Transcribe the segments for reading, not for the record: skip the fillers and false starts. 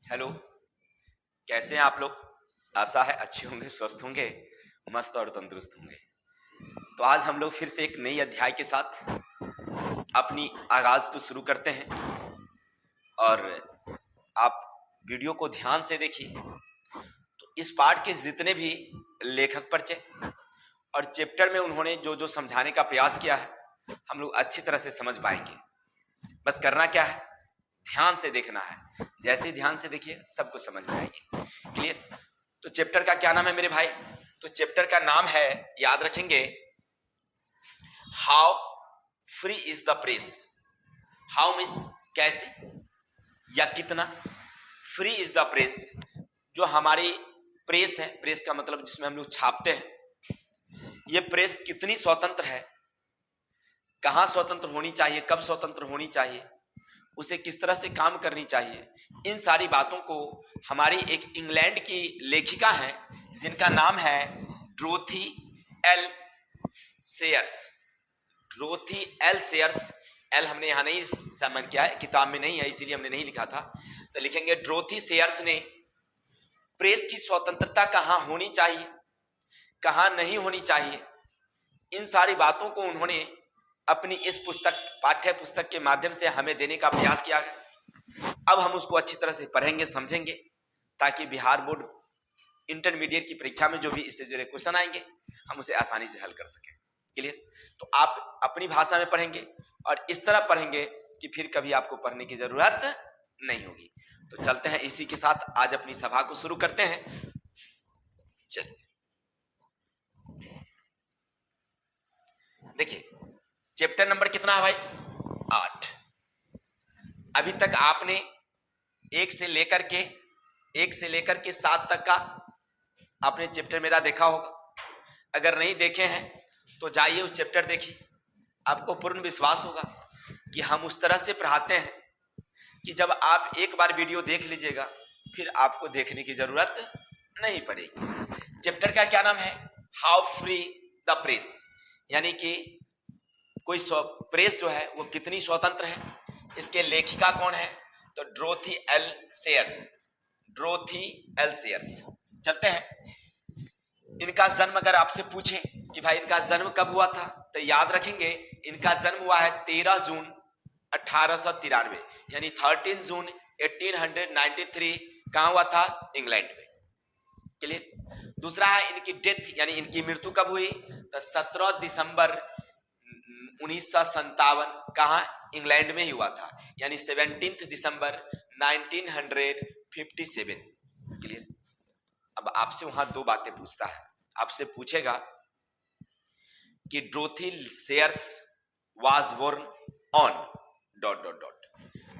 Hello. कैसे हैं आप लोग? आशा है अच्छे होंगे, स्वस्थ होंगे, मस्त और तंदुरुस्त होंगे। तो आज हम लोग फिर से एक नई अध्याय के साथ अपनी आगाज को शुरू करते हैं। और आप वीडियो को ध्यान से देखिए तो इस पाठ के जितने भी लेखक परिचय और चैप्टर में उन्होंने जो जो समझाने का प्रयास किया है हम लोग अच्छी तरह से समझ पाएंगे। बस करना क्या है, ध्यान से देखना है। जैसे ही ध्यान से देखिए सब कुछ समझ में आएगी। क्लियर? तो चैप्टर का क्या नाम है मेरे भाई? तो चैप्टर का नाम है, याद रखेंगे, how free is the press. How means कैसे या कितना, फ्री इज द प्रेस जो हमारी प्रेस है, प्रेस का मतलब जिसमें हम लोग छापते हैं, ये प्रेस कितनी स्वतंत्र है, कहां स्वतंत्र होनी चाहिए, कब स्वतंत्र होनी चाहिए, उसे किस तरह से काम करनी चाहिए, इन सारी बातों को हमारी एक इंग्लैंड की लेखिका है जिनका नाम है Dorothy L shares. Dorothy L shares, L हमने यहां नहीं समन किया है, किताब में नहीं है इसीलिए हमने नहीं लिखा था, तो लिखेंगे ड्रोथी सेयर्स ने प्रेस की स्वतंत्रता कहां होनी चाहिए, कहां नहीं होनी चाहिए, इन सारी बातों को उन्होंने अपनी इस पुस्तक, पाठ्य पुस्तक के माध्यम से हमें देने का प्रयास किया है। अब हम उसको अच्छी तरह से पढ़ेंगे, समझेंगे, ताकि बिहार बोर्ड इंटरमीडिएट की परीक्षा में जो भी इससे जुड़े क्वेश्चन आएंगे हम उसे आसानी से हल कर सकें। क्लियर? तो आप अपनी भाषा में पढ़ेंगे और इस तरह पढ़ेंगे कि फिर कभी आपको पढ़ने की जरूरत नहीं होगी। तो चलते हैं, इसी के साथ आज अपनी सभा को शुरू करते हैं। चलिए देखिए, चैप्टर नंबर कितना है भाई? 8। अभी तक आपने एक से लेकर के 7 तक का आपने चैप्टर मेरा देखा होगा। अगर नहीं देखे हैं तो जाइए उस चैप्टर देखिए। आपको पूर्ण विश्वास होगा कि हम उस तरह से पढ़ाते हैं कि जब आप एक बार वीडियो देख लीजिएगा फिर आपको देखने की जरूरत नहीं पड़ेगी। चैप्टर का क्या नाम है? हाउ फ्री द प्रेस, यानी कि कोई प्रेस जो है वो कितनी स्वतंत्र है। इसके लेखिका कौन है? तो Dorothy L shares. Dorothy L shares. चलते हैं, इनका जन्म अगर आपसे पूछे कि भाई इनका जन्म कब हुआ था, तो याद रखेंगे इनका जन्म हुआ है 13 जून 1893, यानी 13 जून 1893। कहां हुआ था? इंग्लैंड में। क्लियर? दूसरा है इनकी डेथ, यानी इनकी मृत्यु कब हुई? तो 17 दिसंबर 1957। कहां? इंग्लैंड में ही हुआ था, यानी 17 दिसंबर 1957। क्लियर? अब आपसे वहां दो बातें पूछता है। आपसे पूछेगा कि Dorothy Sayers was born on dot dot dot.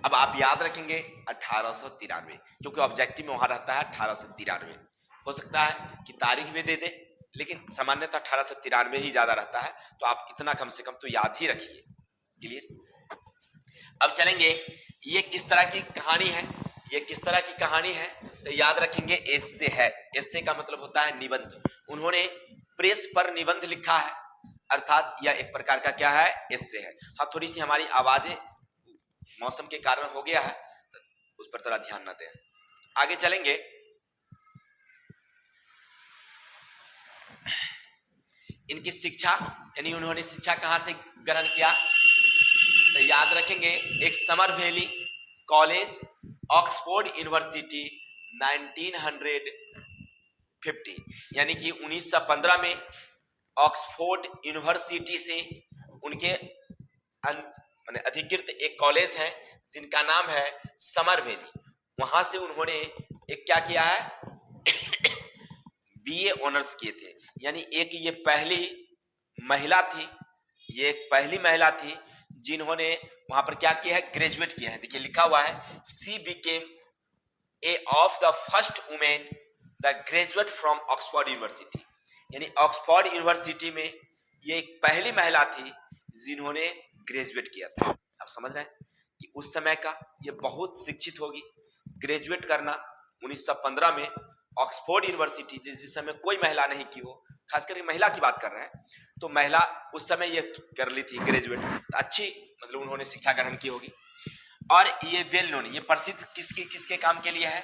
अब आप याद रखेंगे 1893, क्योंकि ऑब्जेक्टिव में वहां रहता है 1893। हो सकता है कि तारीख में दे दे, लेकिन सामान्यतः 1893 ही ज्यादा रहता है, तो आप इतना कम से कम तो याद ही रखिए। क्लियर? अब चलेंगे, ये किस तरह की कहानी है, ये किस तरह की कहानी है, तो याद रखेंगे एस्से है। एस्से का मतलब होता है निबंध। उन्होंने प्रेस पर निबंध लिखा है, अर्थात यह एक प्रकार का क्या है? एस्से है। हाँ, थोड़ी सी हमारी आवाजें मौसम के कारण हो गया है, तो उस पर थोड़ा ध्यान न दें। आगे चलेंगे, इनकी शिक्षा, यानी उन्होंने शिक्षा कहां से ग्रहण किया, तो याद रखेंगे एक summer valley college, Oxford university 1950, यानी कि 1915 में ऑक्सफोर्ड यूनिवर्सिटी से उनके माने अधिकृत एक कॉलेज है जिनका नाम है समर वैली, वहां से उन्होंने एक क्या किया है? बीए ऑनर्स किए थे। यानी एक ये पहली महिला थी, ये एक पहली महिला थी जिन्होंने वहां पर क्या किया है? ग्रेजुएट किया है। देखिए लिखा हुआ है, सी became a of the first women the graduate from Oxford university, यानी ऑक्सफोर्ड यूनिवर्सिटी में ये एक पहली महिला थी जिन्होंने ग्रेजुएट किया था। आप समझ रहे हैं कि उस समय का ये बहुत शिक्षित होगी। ग्रेजुएट करना 1915 में ऑक्सफोर्ड यूनिवर्सिटी, जिस समय कोई महिला नहीं की हो, खास करके महिला की बात कर रहे हैं, तो महिला उस समय ये कर ली थी ग्रेजुएट, तो अच्छी मतलब उन्होंने शिक्षा ग्रहण की होगी। और ये वेल नोन, ये प्रसिद्ध किसके किसके काम के लिए है?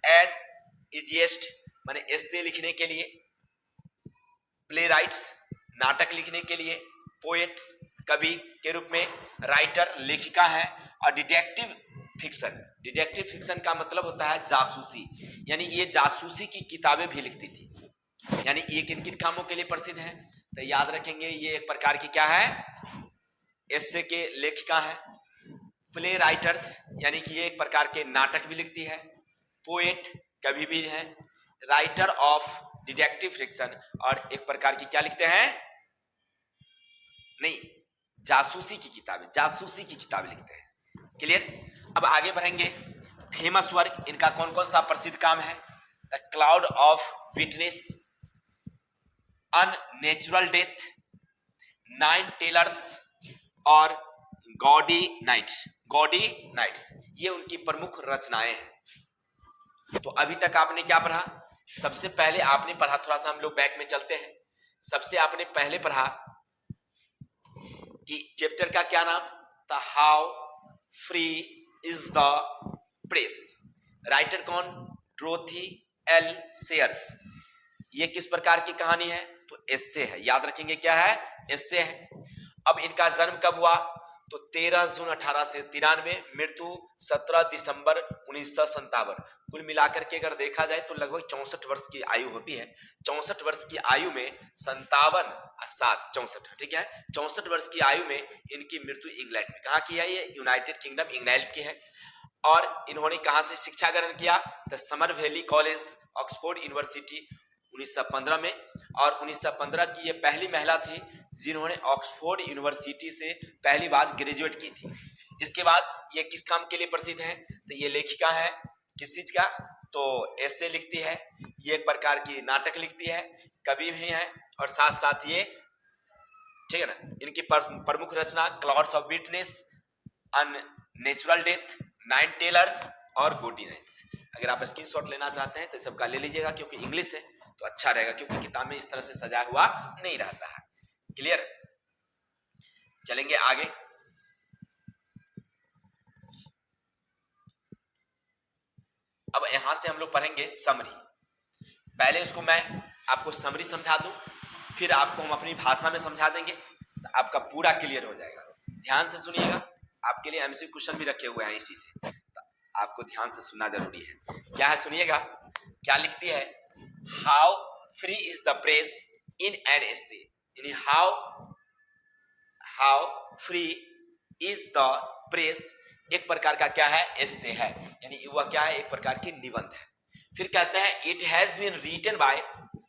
एस इजिएस्ट माने एस्से लिखने के लिए, प्ले राइट्स नाटक लिखने के लिए, पोएट्स कवि के रूप में, राइटर लेखिका है, और डिटेक्टिव फिक्शन, डिटेक्टिव फिक्शन का मतलब होता है जासूसी, यानी ये जासूसी की किताबें भी लिखती थी। यानी ये किन किन कामों के लिए प्रसिद्ध है? तो याद रखेंगे ये एक प्रकार की क्या है? एस्से के लेखिका है, प्ले राइटर्स यानी कि ये एक प्रकार के नाटक भी लिखती है, पोएट कवि भी है, राइटर ऑफ डिटेक्टिव फिक्शन और एक प्रकार की क्या लिखते हैं? नहीं, जासूसी की किताबें, जासूसी की किताबें लिखते हैं। क्लियर? अब आगे बढ़ेंगे। फेमस वर्क इनका कौन कौन सा प्रसिद्ध काम है? The cloud of witness, unnatural death, nine tailors और गॉडी नाइट्स, गॉडी नाइट्स ये उनकी प्रमुख रचनाएं हैं। तो अभी तक आपने क्या पढ़ा? सबसे पहले आपने पढ़ा, थोड़ा सा हम लोग बैक में चलते हैं, सबसे आपने पहले पढ़ा कि चैप्टर का क्या नाम था? How free is the press. Writer कौन? Dorothy L Sayers. ये किस प्रकार की कहानी है? तो एस्से है, याद रखेंगे क्या है? एस्से है। अब इनका जन्म कब हुआ? तो 13 जून 1893, मृत्यु 17 दिसंबर 1957। कुल मिलाकर के अगर देखा जाए तो लगभग 64 वर्ष की आयु होती है। 64 वर्ष की आयु में 57 7 64, ठीक है, 64 वर्ष की आयु में इनकी मृत्यु इंग्लैंड में। कहाँ की है? ये यूनाइटेड किंगडम इंग्लैंड की है। और इन्होंने कहां से शिक्षा ग्रहण किया? The summer valley college, Oxford university 1915 में। और 1915 की ये पहली महिला थी जिन्होंने ऑक्सफोर्ड यूनिवर्सिटी से पहली बार ग्रेजुएट की थी। इसके बाद ये किस काम के लिए प्रसिद्ध है? तो ये लेखिका है, किस चीज का? तो एस्से लिखती है, ये एक प्रकार की नाटक लिखती है, कवि भी है, और साथ साथ ये, ठीक है ना, इनकी प्रमुख रचना clouds of witness, unnatural death, nine tailors और गॉडी नाइट्स। अगर आप स्क्रीनशॉट लेना चाहते हैं तो सबका ले लीजिएगा, क्योंकि इंग्लिश है तो अच्छा रहेगा, क्योंकि किताब में इस तरह से सजा हुआ नहीं रहता है। क्लियर? चलेंगे आगे। अब यहां से हम लोग पढ़ेंगे समरी। पहले उसको मैं आपको समरी समझा दूं, फिर आपको हम अपनी भाषा में समझा देंगे, तो आपका पूरा क्लियर हो जाएगा। ध्यान से सुनिएगा, आपके लिए एमसीक्यू क्वेश्चन भी रखे हुए हैं इसी से, तो आपको ध्यान से सुनना जरूरी है। क्या है सुनिएगा, क्या लिखती है? How free is the press in an essay, यानी how free is the press एक प्रकार का क्या है? एस्से है, यानी वह क्या है? एक प्रकार की निबंध है। फिर कहते हैं it has been written by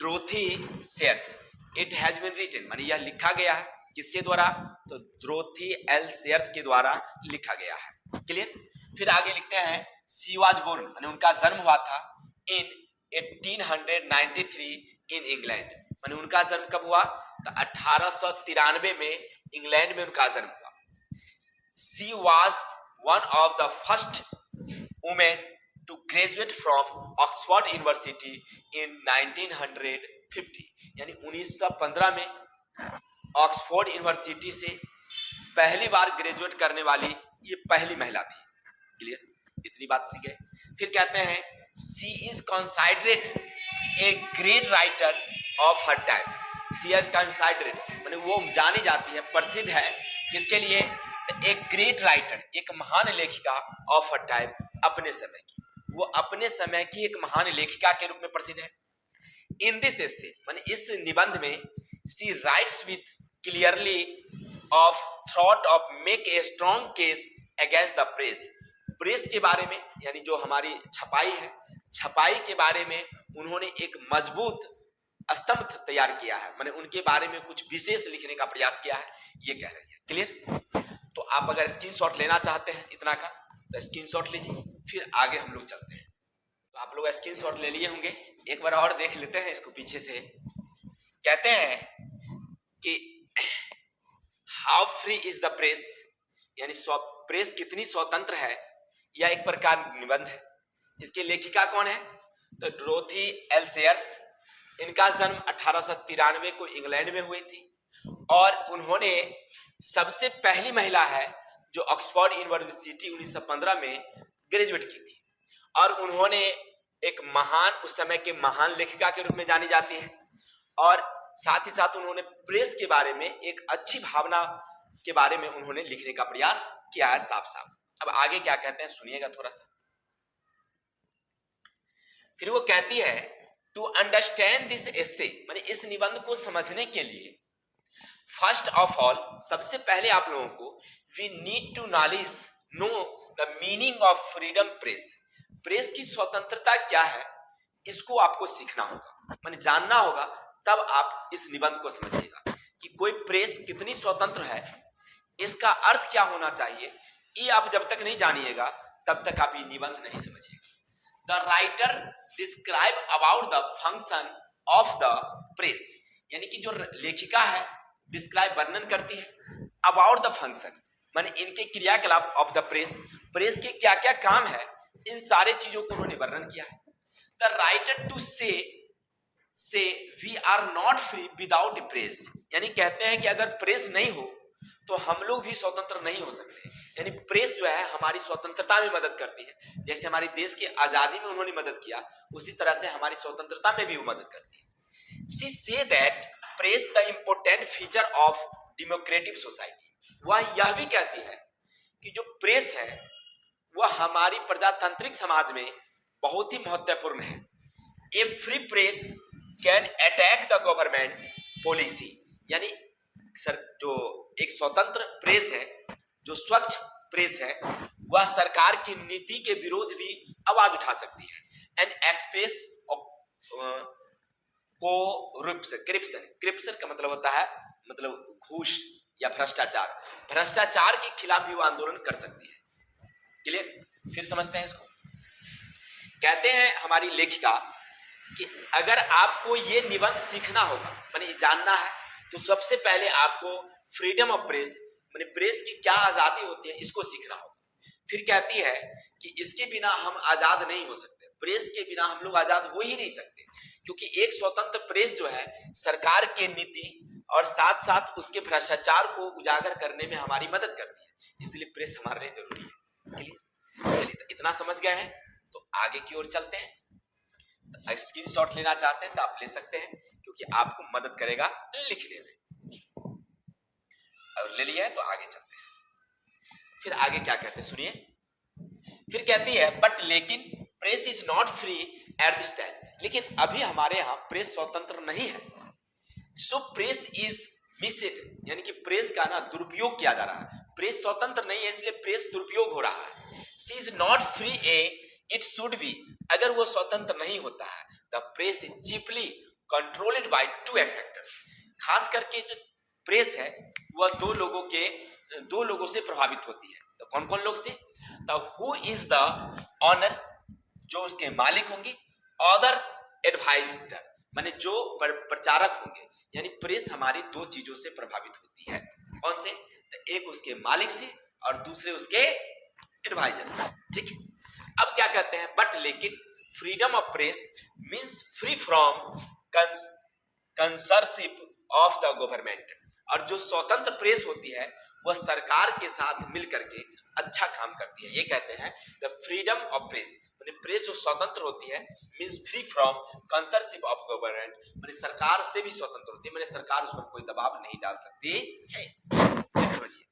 Dorothy Sayers. It has been written माने यह लिखा गया है, किसके द्वारा? तो डोरोथी एल सेयर्स के द्वारा लिखा गया है। क्लियर? फिर आगे लिखते हैं शी वाज बोर्न माने उनका जन्म हुआ था इन 1893 इन इंग्लैंड, माने उनका जन्म कब हुआ? तो 1893 में इंग्लैंड में उनका जन्म हुआ। She was one of the first women to graduate from Oxford University in 1950, यानी 1915 में ऑक्सफोर्ड यूनिवर्सिटी से पहली बार ग्रेजुएट करने वाली ये पहली महिला थी। क्लियर? इतनी बात सीखे। फिर कहते हैं she is considered a great writer of her time. She is considered माने वो जानी जाती है, प्रसिद्ध है, किसके लिए? तो एक ग्रेट राइटर, एक महान लेखिका ऑफ हर टाइम, अपने समय की, वो अपने समय की एक महान लेखिका के रूप में प्रसिद्ध है। इन दिस एस्से माने इस निबंध में she writes with clearly of thought of make a strong case against the press. Press के बारे में, यानी जो हमारी छपाई है, छपाई के बारे में उन्होंने एक मजबूत स्तंभ तैयार किया है, माने उनके बारे में कुछ विशेष लिखने का प्रयास किया है, ये कह रही है। क्लियर? तो आप अगर स्क्रीनशॉट लेना चाहते हैं इतना का तो स्क्रीनशॉट लीजिए, फिर आगे हम लोग चलते हैं। तो आप लोग स्क्रीनशॉट ले लिए होंगे, एक बार और देख लेते हैं इसको पीछे से। कहते हैं कि how free is the press, यानी प्रेस कितनी स्वतंत्र है, यह एक प्रकार निबंध है। इसकी लेखिका कौन है? तो डोरोथी एल सेयर्स। इनका जन्म 1893 को इंग्लैंड में हुई थी, और उन्होंने सबसे पहली महिला है जो ऑक्सफोर्ड यूनिवर्सिटी 1915 में ग्रेजुएट की थी, और उन्होंने एक महान, उस समय के महान लेखिका के रूप में जानी जाती है, और साथ ही साथ उन्होंने प्रेस के बारे में एक अच्छी भावना के बारे में उन्होंने लिखने का प्रयास किया है साफ साफ। अब आगे क्या कहते हैं सुनिएगा थोड़ा सा। फिर वो कहती है टू अंडरस्टैंड दिस एसे, माने इस निबंध को समझने के लिए, फर्स्ट ऑफ ऑल, सबसे पहले आप लोगों को, we need to knowledge know the meaning of freedom press. Press की स्वतंत्रता क्या है, इसको आपको सीखना होगा, माने जानना होगा, तब आप इस निबंध को समझिएगा कि कोई प्रेस कितनी स्वतंत्र है, इसका अर्थ क्या होना चाहिए। ये आप जब तक नहीं जानिएगा तब तक आप ये निबंध नहीं समझिएगा। The writer describe about the function of the press, यानी कि जो लेखिका है डिस्क्राइब, वर्णन करती है, अबाउट द फंक्शन, माने इनके क्रियाकलाप ऑफ द प्रेस, प्रेस के क्या क्या काम है, इन सारे चीजों को उन्होंने वर्णन किया है। The writer to say we are not free without press, यानी कहते हैं कि अगर प्रेस नहीं हो तो हम लोग भी स्वतंत्र नहीं हो सकते। यानी प्रेस जो है हमारी स्वतंत्रता में मदद करती है, जैसे हमारे देश की आजादी में उन्होंने मदद किया, उसी तरह से हमारी स्वतंत्रता में भी वो मदद करती है। She say that press the important feature of democratic society, वह यह भी कहती है कि जो प्रेस है वह हमारी प्रजातांत्रिक समाज में बहुत ही महत्वपूर्ण है। A free press can attack the government policy, यानी जो एक स्वतंत्र प्रेस है, जो स्वच्छ प्रेस है, वह सरकार की नीति के विरोध भी आवाज उठा सकती है। एंड एक्सप्रेस करप्शन का मतलब होता है, मतलब घूस या भ्रष्टाचार, भ्रष्टाचार के खिलाफ भी वो आंदोलन कर सकती है। क्लियर? फिर समझते हैं इसको। कहते हैं हमारी लेखिका कि अगर आपको ये निबंध सीखना होगा, माने जानना है, तो सबसे पहले आपको फ्रीडम ऑफ प्रेस, माने प्रेस की क्या आजादी होती है, इसको सीखना होगा। फिर कहती है कि इसके बिना हम आजाद नहीं हो सकते, प्रेस के बिना हम लोग आजाद हो ही नहीं सकते, क्योंकि एक स्वतंत्र प्रेस जो है सरकार के नीति और साथ साथ उसके भ्रष्टाचार को उजागर करने में हमारी मदद करती है, इसलिए प्रेस हमारे लिए जरूरी है। चलिए, तो इतना समझ गए हैं, तो आगे की ओर चलते हैं। तो स्क्रीनशॉट लेना चाहते हैं तो आप ले सकते हैं, क्योंकि आपको मदद करेगा लिखने में। और ले लिया है तो आगे चलते हैं। फिर आगे क्या कहते हैं सुनिए। फिर कहती है बट लेकिन press is not free at this time, लेकिन अभी हमारे यहाँ प्रेस स्वतंत्र नहीं है। सो प्रेस इज मिसड, यानी कि प्रेस का ना दुरुपयोग किया जा रहा है, प्रेस स्वतंत्र नहीं है इसलिए प्रेस दुरुपयोग हो रहा है। She is not free it should be, अगर वो स्वतंत्र नहीं होता है, the press is chiefly controlled by two factors, खास करके जो प्रेस है वह दो लोगों से प्रभावित होती है। तो कौन कौन लोग से? The who is the owner, जो उसके मालिक होंगे, अदर एडवाइजर, माने जो प्रचारक होंगे, यानी प्रेस हमारी दो चीजों से प्रभावित होती है। कौन से? तो एक उसके मालिक से और दूसरे उसके एडवाइजर से। ठीक है, अब क्या कहते हैं बट लेकिन freedom of press means free from censorship of the government, और जो स्वतंत्र प्रेस होती है वह सरकार के साथ मिलकर के अच्छा काम करती है। ये कहते हैं द फ्रीडम ऑफ प्रेस, माने प्रेस जो स्वतंत्र होती है means free from censorship of government, माने सरकार से भी स्वतंत्र होती है, माने सरकार उस पर कोई दबाव नहीं डाल सकती है। समझिए,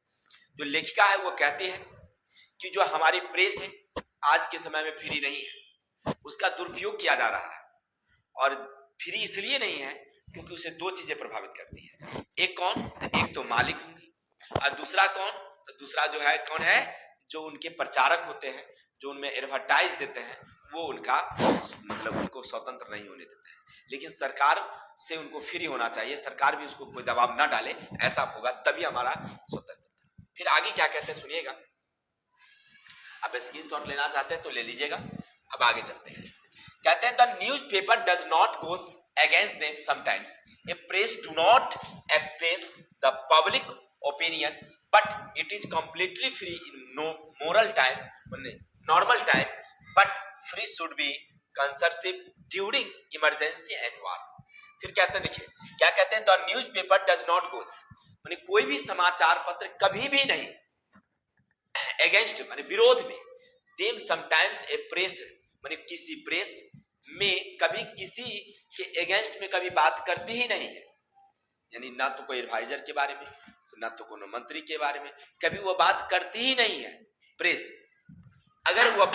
जो लेखिका है वो कहती है कि जो हमारी प्रेस है आज के समय में फ्री नहीं है, उसका दुरुपयोग किया जा रहा है, और फ्री इसलिए नहीं है क्योंकि उसे दो चीजें प्रभावित करती है। एक कौन? तो एक तो मालिक होंगे, और दूसरा कौन? तो दूसरा जो है कौन है? जो उनके प्रचारक होते हैं, जो उनमें एडवर्टाइज देते हैं, वो उनका मतलब उनको स्वतंत्र नहीं होने देते हैं। लेकिन सरकार से उनको फ्री होना चाहिए, सरकार भी उसको कोई दबाव ना डाले, ऐसा होगा तभी हमारा स्वतंत्रता। फिर आगे क्या कहते हैं सुनिएगा। अब स्क्रीनशॉट लेना चाहते हैं तो ले लीजिएगा। अब आगे चलते हैं। कहते हैं the news paper does not goes against them sometimes, a press do not express the public opinion but it is completely free in moral time, normal time, but free should be censorship during emergency and war. फिर कहते हैं, देखिए क्या कहते हैं, the news paper does not goes, माने कोई भी समाचार पत्र कभी भी नहीं अगेंस्ट माने विरोध में, देम समटाइम्स ए प्रेस माने किसी प्रेस में कभी किसी के अगेंस्ट में कभी बात करती ही नहीं है, यानी ना तो कोई एडवाइजर के बारे में, तो ना तो कोनो मंत्री के बारे में, कभी वो बात करती ही नहीं है प्रेस। अगर वो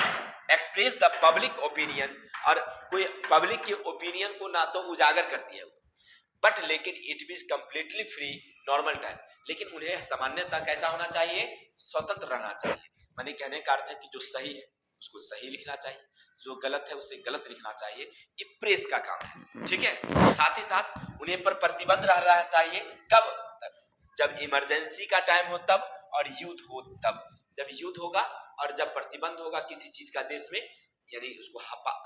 एक्सप्रेस द पब्लिक ओपिनियन, और कोई पब्लिक के ओपिनियन को ना तो उजागर करती है, बट लेकिन it be completely free normal time, लेकिन उन्हें सामान्यतः कैसा होना चाहिए, स्वतंत्र रहना चाहिए। माने कहने का अर्थ है कि जो सही है उसको सही लिखना चाहिए, जो गलत है उसे गलत लिखना चाहिए, ये प्रेस का काम है, ठीक है। साथ ही साथ उन्हें पर प्रतिबंध रहना चाहिए, कब तक, जब इमरजेंसी का टाइम हो तब, और युद्ध हो तब। जब युद्ध होगा और जब प्रतिबंध होगा किसी चीज का देश में, यानी उसको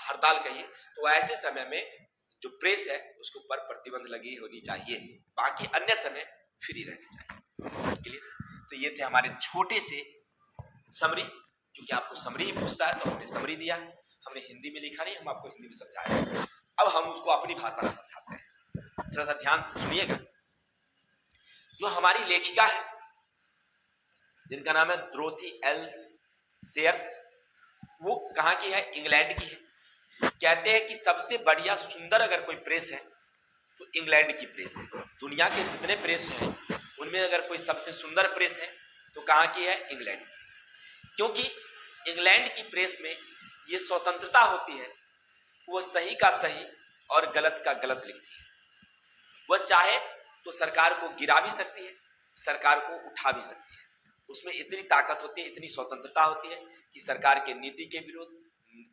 हड़ताल कहिए, तो ऐसे समय में जो प्रेस है उसके ऊपर प्रतिबंध लगी होनी चाहिए, बाकी अन्य समय फ्री रहने चाहिए। क्लियर? तो ये थे हमारे छोटे से समरी, क्योंकि आपको समरी ही पूछता है तो हमने समरी दिया है, हमने हिंदी में लिखा नहीं, हम आपको हिंदी में समझाया। अब हम उसको अपनी भाषा में समझाते हैं, थोड़ा सा ध्यान से सुनिएगा। जो हमारी लेखिका है जिनका नाम है डोरोथी एल सेयर्स, वो कहाँ की है, इंग्लैंड की है। कहते हैं कि सबसे बढ़िया सुंदर अगर कोई प्रेस है तो इंग्लैंड की प्रेस है। दुनिया के जितने प्रेस हैं उनमें अगर कोई सबसे सुंदर प्रेस है तो कहाँ की है, इंग्लैंड की। क्योंकि इंग्लैंड की प्रेस में ये स्वतंत्रता होती है, वो सही का सही और गलत का गलत लिखती है। वह चाहे तो सरकार को गिरा भी सकती है, सरकार को उठा भी सकती है। उसमें इतनी ताकत होती है, इतनी स्वतंत्रता होती है कि सरकार के नीति के विरुद्ध,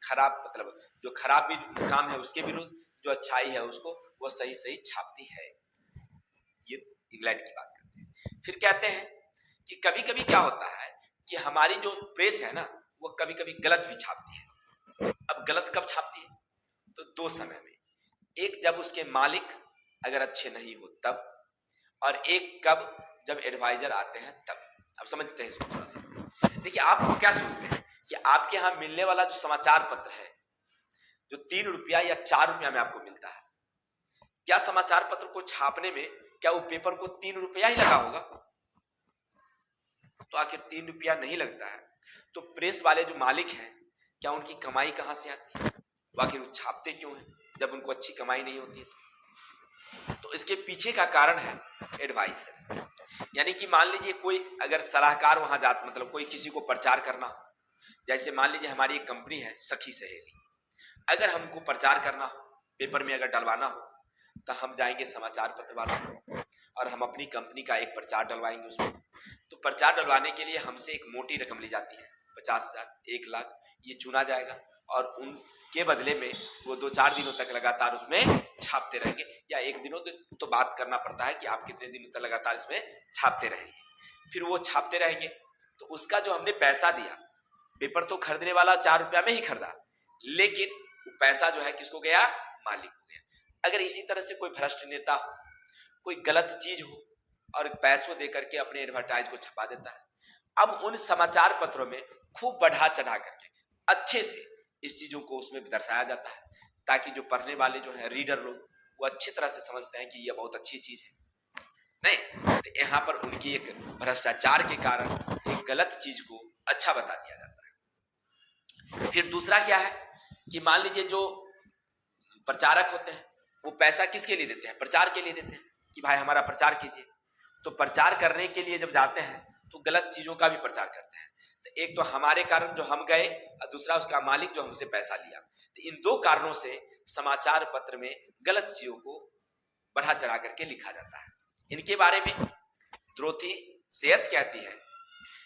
खराब मतलब जो खराब भी काम है उसके विरुद्ध, जो अच्छाई है उसको वो सही सही छापती है। ये इंग्लैंड की बात करते हैं। फिर कहते हैं कि कभी कभी क्या होता है कि हमारी जो प्रेस है ना वो कभी कभी गलत भी छापती है। अब गलत कब छापती है, तो दो समय में, एक जब उसके मालिक अगर अच्छे नहीं हो तब, और एक कब जब एडवाइजर आते हैं तब। अब समझते हैं इसको थोड़ा सा। देखिए आप क्या सोचते हैं कि आपके यहाँ मिलने वाला जो समाचार पत्र है जो 3 रुपया या 4 रुपया में आपको मिलता है, क्या समाचार पत्र को छापने में क्या वो पेपर को 3 रुपया ही लगा होगा? तो आखिर 3 रुपया नहीं लगता है, तो प्रेस वाले जो मालिक हैं क्या उनकी कमाई कहां से आती है? आखिर वो छापते क्यों है जब उनको अच्छी कमाई नहीं होती है? तो इसके पीछे का कारण है एडवाइस। यानी कि मान लीजिए कोई अगर सलाहकार वहां जाता, मतलब कोई किसी को प्रचार करना हो, जैसे मान लीजिए हमारी एक कंपनी है सखी सहेली, अगर हमको प्रचार करना हो, पेपर में अगर डलवाना हो, तो हम जाएंगे समाचार पत्र वालों को और हम अपनी कंपनी का एक प्रचार डलवाएंगे उसमें। तो प्रचार डलवाने के लिए हमसे एक मोटी रकम ली जाती है, 50,000, 1 लाख, ये चुना जाएगा और उनके बदले में वो 2-4 दिनों तक लगातार उसमें छापते रहेंगे, या एक दिनों तो बात करना पड़ता है कि आप कितने दिनों तक लगातार इसमें छापते रहेंगे। फिर वो छापते रहेंगे तो उसका जो हमने पैसा दिया, पेपर तो खरीदने वाला 4 रुपया में ही खरीदा, लेकिन वो पैसा जो है किसको गया, मालिक को गया। अगर इसी तरह से कोई भ्रष्ट नेता हो, कोई गलत चीज हो और पैसों देकर के अपने एडवर्टाइज को छपा देता है, अब उन समाचार पत्रों में खूब बढ़ा चढ़ा करके अच्छे से इस चीजों को उसमें दर्शाया जाता है, ताकि जो पढ़ने वाले जो है रीडर लोग, वो अच्छी तरह से समझते हैं कि यह बहुत अच्छी चीज है। नहीं तो यहाँ पर उनकी एक भ्रष्टाचार के कारण एक गलत चीज को अच्छा बता दिया जाता है। फिर दूसरा क्या है कि मान लीजिए जो प्रचारक होते हैं वो पैसा किसके लिए देते हैं, प्रचार के लिए देते हैं कि भाई हमारा प्रचार कीजिए। तो प्रचार करने के लिए जब जाते हैं तो गलत चीजों का भी प्रचार करते हैं। तो एक तो हमारे कारण जो हम गए और दूसरा उसका मालिक जो हमसे पैसा लिया। तो इन दो कारणों से समाचार पत्र में गलत चीजों को बढ़ा चढ़ा करके लिखा जाता है। इनके बारे में डोरोथी सेयर्स कहती है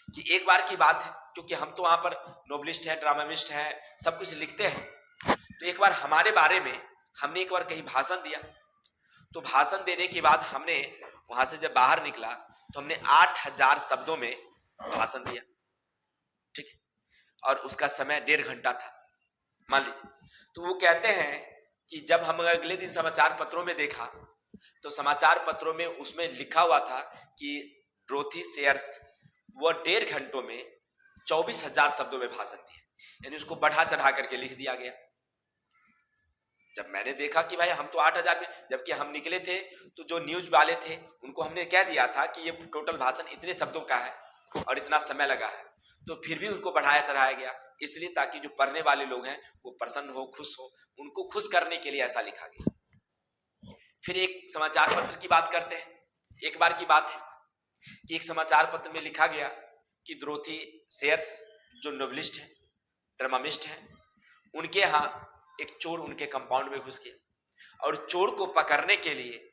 कि एक बार की बात है, क्योंकि हम तो वहां पर नोबलिस्ट है, ड्रामामिस्ट है, सब कुछ लिखते हैं, तो एक बार हमारे बारे में हमने एक बार कहीं भाषण दिया। तो भाषण देने के बाद हमने वहां से जब बाहर निकला तो हमने 8,000 शब्दों में भाषण दिया, ठीक, और उसका समय 1.5 घंटा था मान लीजिए। तो वो कहते हैं कि जब हम अगले दिन समाचार पत्रों में देखा तो समाचार पत्रों में उसमें लिखा हुआ था कि डोरोथी सेयर्स वो 1.5 घंटों में 24,000 शब्दों में भाषण दिए, यानी उसको बढ़ा चढ़ा करके लिख दिया गया। जब मैंने देखा कि भाई हम तो 8,000 में, जबकि हम निकले थे तो जो न्यूज वाले थे उनको हमने कह दिया था कि ये टोटल भाषण इतने शब्दों का है, और इतना समय लगा है, तो फिर भी उनको बढ़ाया चढ़ाया गया, इसलिए ताकि जो पढ़ने वाले लोग हैं वो प्रसन्न हो, खुश हो, उनको खुश करने के लिए ऐसा लिखा गया। फिर एक समाचार पत्र की बात करते हैं। एक बार की बात है कि एक समाचार पत्र में लिखा गया कि डोरोथी सेयर्स जो नोवेलिस्ट है, ड्रामामिस्ट है, उनके यहाँ एक चोर उनके कंपाउंड में घुस गया और चोर को पकड़ने के लिए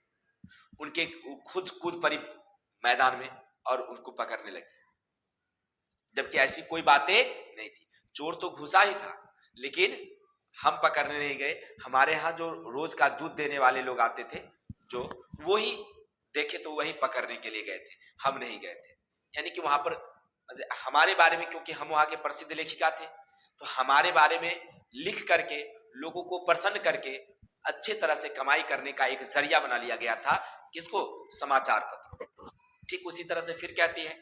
उनके खुद कूद पड़ी मैदान में और उनको पकड़ने लगे, जबकि ऐसी कोई बातें नहीं थी। चोर तो घुसा ही था, लेकिन हम पकड़ने नहीं गए। हमारे यहाँ जो रोज का दूध देने वाले लोग आते थे, जो वही देखे तो वही पकड़ने के लिए गए थे, हम नहीं गए थे। यानी कि वहां पर हमारे बारे में, क्योंकि हम वहां के प्रसिद्ध लेखिका थे, तो हमारे बारे में लिख करके लोगों को प्रसन्न करके अच्छे तरह से कमाई करने का एक जरिया बना लिया गया था। किसको? समाचार पत्र। ठीक उसी तरह से फिर कहती है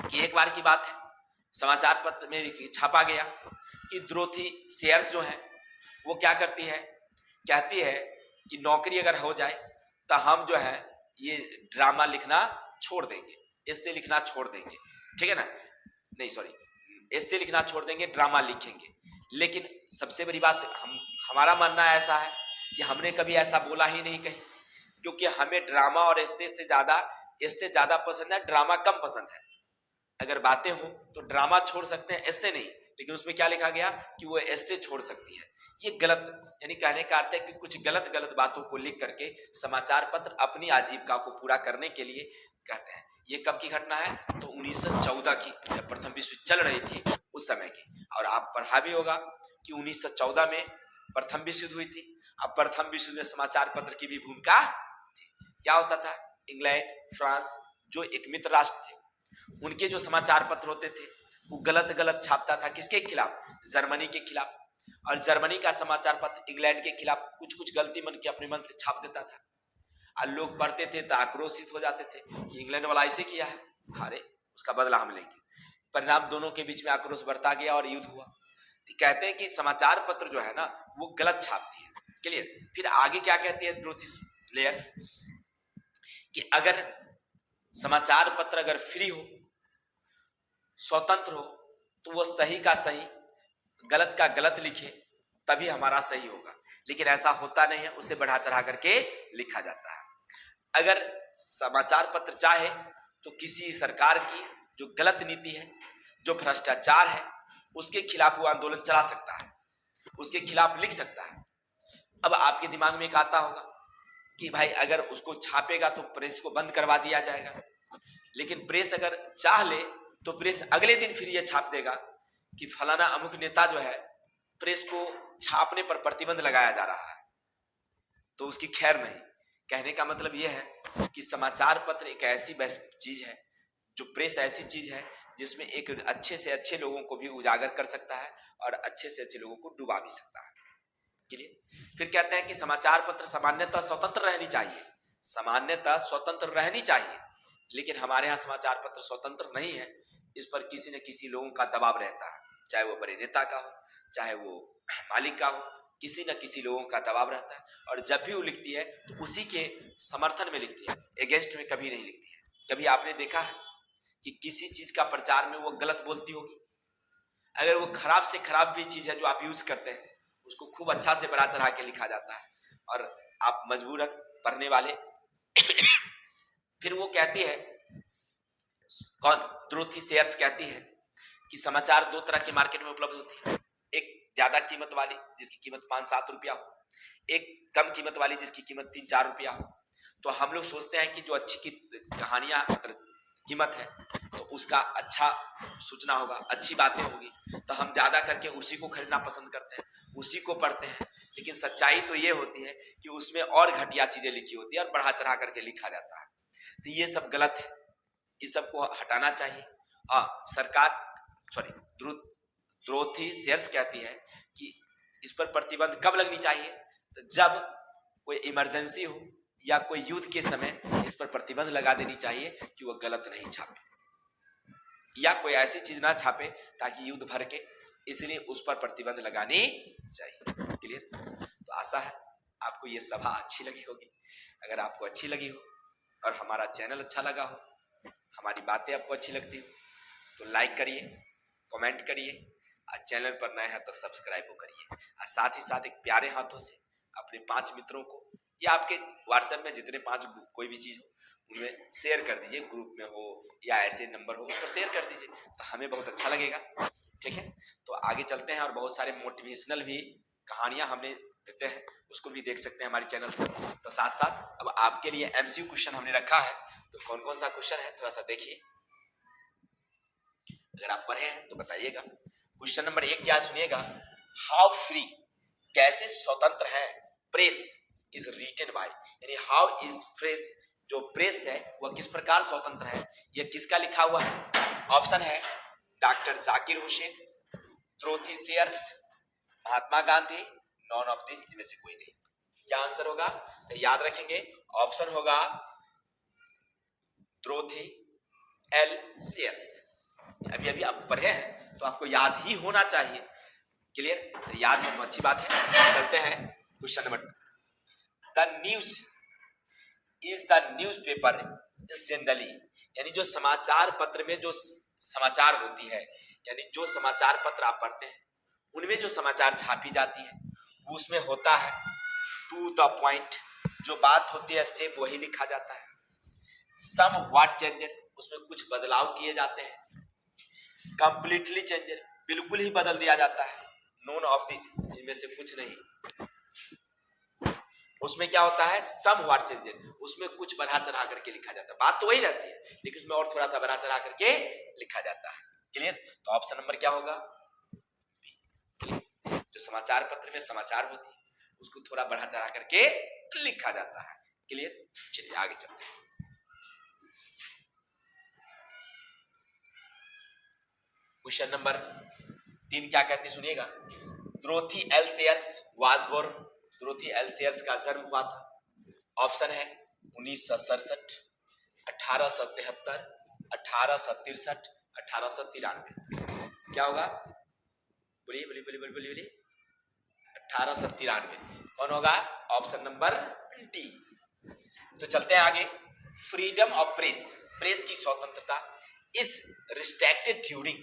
कि एक बार की बात है, समाचार पत्र में छापा गया कि डोरोथी सेयर्स जो है वो क्या करती है, कहती है कि नौकरी अगर हो जाए तो हम जो है ये ड्रामा लिखना छोड़ देंगे, इससे लिखना छोड़ देंगे, ठीक है ना, नहीं सॉरी, इससे लिखना छोड़ देंगे, ड्रामा लिखेंगे। लेकिन सबसे बड़ी बात, हमारा मानना ऐसा है कि हमने कभी ऐसा बोला ही नहीं कहीं, क्योंकि हमें ड्रामा और इससे ज्यादा पसंद है, ड्रामा कम पसंद है। अगर बातें हो तो ड्रामा छोड़ सकते हैं, ऐसे नहीं, लेकिन उसमें क्या लिखा गया कि वो ऐसे छोड़ सकती है। ये गलत, यानी कहने का अर्थ है कि कुछ गलत गलत बातों को लिख करके समाचार पत्र अपनी आजीविका को पूरा करने के लिए कहते हैं। ये कब की घटना है? तो 1914 की, जब प्रथम विश्व चल रही थी उस समय की। और आप पढ़ा भी होगा कि 1914 में प्रथम विश्व युद्ध हुई थी। अब प्रथम विश्व में समाचार पत्र की भी भूमिका थी। क्या होता था? इंग्लैंड, फ्रांस जो एक मित्र राष्ट्र थे, उनके जो समाचार पत्र होते थे वो गलत गलत छापता था। किसके खिलाफ? जर्मनी के खिलाफ। और जर्मनी का समाचार पत्र इंग्लैंड के खिलाफ कुछ कुछ गलती मन के अपने मन से छाप देता था, और लोग पढ़ते थे तो आक्रोशित हो जाते थे कि इंग्लैंड वाला ऐसे किया है, अरे उसका बदला हम लेंगे। परिणाम दोनों के बीच में आक्रोश बढ़ता गया और युद्ध हुआ। तो कहते हैं कि समाचार पत्र जो है ना वो गलत छापती है। क्लियर? फिर आगे क्या कहती है डोरोथी सेयर्स कि अगर समाचार पत्र अगर फ्री हो, स्वतंत्र हो, तो वो सही का सही, गलत का गलत लिखे, तभी हमारा सही होगा। लेकिन ऐसा होता नहीं है, उसे बढ़ा चढ़ा करके लिखा जाता है। अगर समाचार पत्र चाहे तो किसी सरकार की जो गलत नीति है, जो भ्रष्टाचार है, उसके खिलाफ वो आंदोलन चला सकता है, उसके खिलाफ लिख सकता है। अब आपके दिमाग में एक आता होगा कि भाई अगर उसको छापेगा तो प्रेस को बंद करवा दिया जाएगा। लेकिन प्रेस अगर चाह ले तो प्रेस अगले दिन फिर ये छाप देगा कि फलाना अमुक नेता जो है, प्रेस को छापने पर प्रतिबंध लगाया जा रहा है, तो उसकी खैर नहीं। कहने का मतलब यह है कि समाचार पत्र एक ऐसी चीज है, जो प्रेस ऐसी चीज है जिसमें एक अच्छे से अच्छे लोगों को भी उजागर कर सकता है और अच्छे से अच्छे लोगों को डुबा भी सकता है। फिर कहते हैं कि समाचार पत्र सामान्यतः स्वतंत्र रहनी चाहिए, सामान्यतः स्वतंत्र रहनी चाहिए। लेकिन हमारे यहाँ समाचार पत्र स्वतंत्र नहीं है, इस पर किसी न किसी लोगों का दबाव रहता है, चाहे वो बड़े नेता का हो, चाहे वो मालिक का हो, किसी न किसी लोगों का दबाव रहता है। और जब भी वो लिखती है तो उसी के समर्थन में लिखती है, अगेंस्ट में कभी नहीं लिखती है। कभी आपने देखा है कि किसी चीज का प्रचार में वो गलत बोलती होगी? अगर वो खराब से खराब भी चीज है जो आप यूज करते हैं, उसको खूब अच्छा से बढ़ा चढ़ा के लिखा जाता है और आप मजबूरन पढ़ने वाले फिर वो कहती है, कौन? डोरोथी सेयर्स कहती है कि समाचार दो तरह के मार्केट में उपलब्ध होती है, एक ज्यादा कीमत वाली जिसकी कीमत 5-7 रुपया हो, एक कम कीमत वाली जिसकी कीमत 3-4 रुपया हो। तो हम लोग सोचते हैं कि जो अच्छी की कहानियां मतलब कीमत है तो उसका अच्छा सूचना होगा, अच्छी बातें होगी, तो हम ज्यादा करके उसी को खरीदना पसंद करते हैं, उसी को पढ़ते हैं। लेकिन सच्चाई तो ये होती है कि उसमें और घटिया चीजें लिखी होती है और बढ़ा चढ़ा करके लिखा जाता है। तो ये सब गलत है, इस सब को हटाना चाहिए। सरकार डोरोथी सेयर्स कहती है कि इस पर प्रतिबंध कब लगनी चाहिए? तो जब कोई इमरजेंसी हो या कोई युद्ध के समय इस पर प्रतिबंध लगा देनी चाहिए कि वह गलत नहीं छापे या कोई ऐसी चीज ना छापे ताकि युद्ध भर के, इसलिए उस पर प्रतिबंध लगानी चाहिए। क्लियर? तो आशा है आपको ये सभा अच्छी लगी होगी। अगर आपको अच्छी लगी हो और हमारा चैनल अच्छा लगा हो हमारी बातें आपको अच्छी लगती हो तो लाइक करिए, कमेंट करिए, और चैनल पर नए हैं तो सब्सक्राइब करिए, और साथ ही साथ एक प्यारे हाथों से अपने 5 मित्रों को या आपके व्हाट्सएप में जितने 5 कोई भी चीज हो उनमें शेयर कर दीजिए, ग्रुप में हो या ऐसे नंबर हो उस पर शेयर कर दीजिए, तो हमें बहुत अच्छा लगेगा। ठीक है, तो आगे चलते हैं और बहुत सारे मोटिवेशनल भी कहानियां हमने देते हैं, उसको भी देख सकते हैं हमारे चैनल से। तो साथ साथ अब आपके लिए एमसीक्यू क्वेश्चन हमने रखा है, तो कौन कौन सा क्वेश्चन है थोड़ा सा देखिए, अगर आप पढ़े हैं तो बताइएगा। क्वेश्चन नंबर 1 क्या सुनिएगा, हाउ फ्री, कैसे स्वतंत्र है, प्रेस इज रिटन बाय, यानी हाउ इज प्रेस, जो प्रेस है वह किस प्रकार स्वतंत्र है, यह किसका लिखा हुआ है। ऑप्शन है doctor Zakir Hussain, Dorothy Sayers, Mahatma Gandhi, none of this, इनमें से कोई नहीं। क्या आंसर होगा, तो याद रखेंगे ऑप्शन होगा त्रोथी एल शेयर्स। अभी अभी आप पढ़े हैं तो आपको याद ही होना चाहिए। क्लियर, तो याद है तो अच्छी बात है। चलते हैं question number 2, the news is the news paper is generally, यानी जो समाचार पत्र में जो समाचार होती है, यानी जो समाचार पत्र आप पढ़ते हैं उनमें जो समाचार छापी जाती है वो उसमें होता है टू द पॉइंट, जो बात होती है सेम वही लिखा जाता है। सम व्हाट चेंजेड, उसमें कुछ बदलाव किए जाते हैं। कंप्लीटली चेंजेड, बिल्कुल ही बदल दिया जाता है। नोन ऑफ दिस, इनमें से कुछ नहीं। उसमें क्या होता है, सम व्हाट चेंजेड, उसमें कुछ बढ़ा चढ़ा करके लिखा जाता है, बात तो वही रहती है लेकिन उसमें और थोड़ा सा बढ़ा चढ़ा करके लिखा जाता है। क्लियर, तो ऑप्शन नंबर क्या होगा, क्लियर, जो समाचार पत्र में समाचार होती है उसको थोड़ा बढ़ा चढ़ा करके लिखा जाता है। क्लियर, चलिए आगे चलते हैं। क्वेश्चन नंबर 3 क्या कहते सुनिएगा, Dorothy L Sayers was born, Dorothy L Sayers का जन्म हुआ था। ऑप्शन है 1967, 1873, 1863, 1893। क्या होगा, बोलिए बोलिए बोलिए बोलिए बोलिए बोलिए, 1893 कौन होगा, ऑप्शन नंबर डी। तो चलते हैं आगे, फ्रीडम ऑफ प्रेस, प्रेस की स्वतंत्रता इज रिस्ट्रिक्टेड ड्यूरिंग,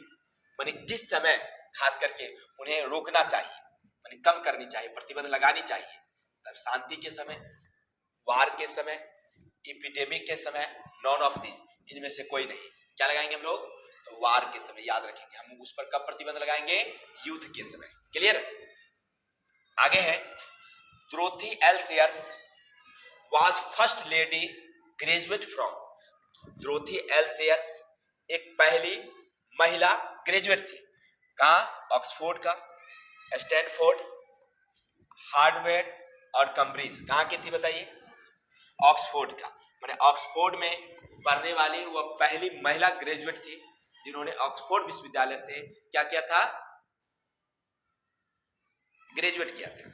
माने किस समय खास करके उन्हें रोकना चाहिए, माने कम करनी चाहिए, प्रतिबंध लगानी चाहिए, तब शांति के समय, वार के समय, एपिडेमिक के समय, नॉन ऑफ दिस, इनमें से कोई नहीं। क्या लगाएंगे हम लोग, तो वार के समय, याद रखेंगे हम उस पर कब प्रतिबंध लगाएंगे, युद्ध के समय। क्लियर, आगे है, Dorothy L Sayers was first lady graduate from, Dorothy L Sayers एक पहली महिला ग्रेजुएट थी, कहा, ऑक्सफोर्ड का, स्टैनफोर्ड, हार्वर्ड और कैम्ब्रिज, कहाँ की थी बताइए, ऑक्सफोर्ड का, माने ऑक्सफोर्ड में पढ़ने वाली वह पहली महिला ग्रेजुएट थी जिन्होंने ऑक्सफोर्ड विश्वविद्यालय से क्या किया था, ग्रेजुएट किया था।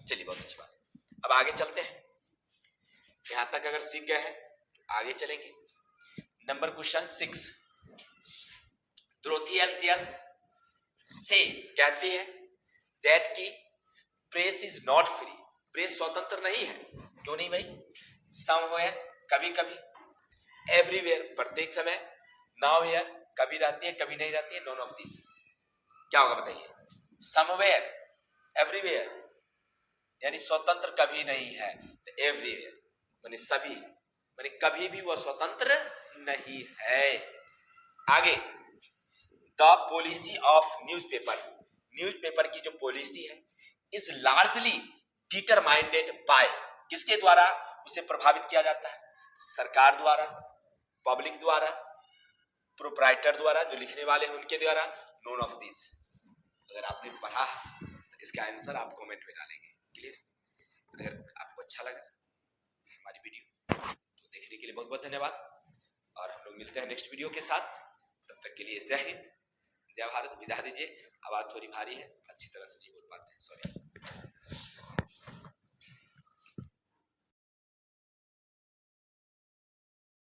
चलिए बहुत अच्छी बात, अब आगे चलते हैं, यहां तक अगर सीख गए हैं तो आगे चलेंगे। नंबर क्वेश्चन 6, त्रोथी एल शेयर्स से कहती है दैट की press is not free, press स्वतंत्र नहीं है। क्यों नहीं भाई, समवेयर कभी कभी, एवरीवेयर प्रत्येक समय, नाउवेयर कभी रहती है कभी नहीं रहती है, नॉन ऑफ दिस। क्या होगा बताइए, समवेयर, एवरीवेयर, यानी स्वतंत्र कभी नहीं है, तो एवरीवेयर माने सभी, माने कभी भी वह स्वतंत्र नहीं है। आगे, the policy of newspaper, newspaper की जो पॉलिसी है इज लार्जली डिटरमाइंडेड बाय, किसके द्वारा उसे प्रभावित किया जाता है, सरकार द्वारा, पब्लिक द्वारा, प्रोप्राइटर द्वारा, जो लिखने वाले हैं उनके द्वारा, नोन ऑफ दिस। अगर आपने पढ़ा तो इसका आंसर आप कमेंट में डालेंगे। क्लियर, अगर आपको अच्छा लगा हमारी वीडियो तो देखने के लिए बहुत बहुत धन्यवाद, और हम लोग मिलते हैं नेक्स्ट वीडियो के साथ। तब तक के लिए जय हिंद, जय भारत। विदा दीजिए, आवाज थोड़ी भारी है, अच्छी तरह से नहीं बोल पाते हैं, सॉरी।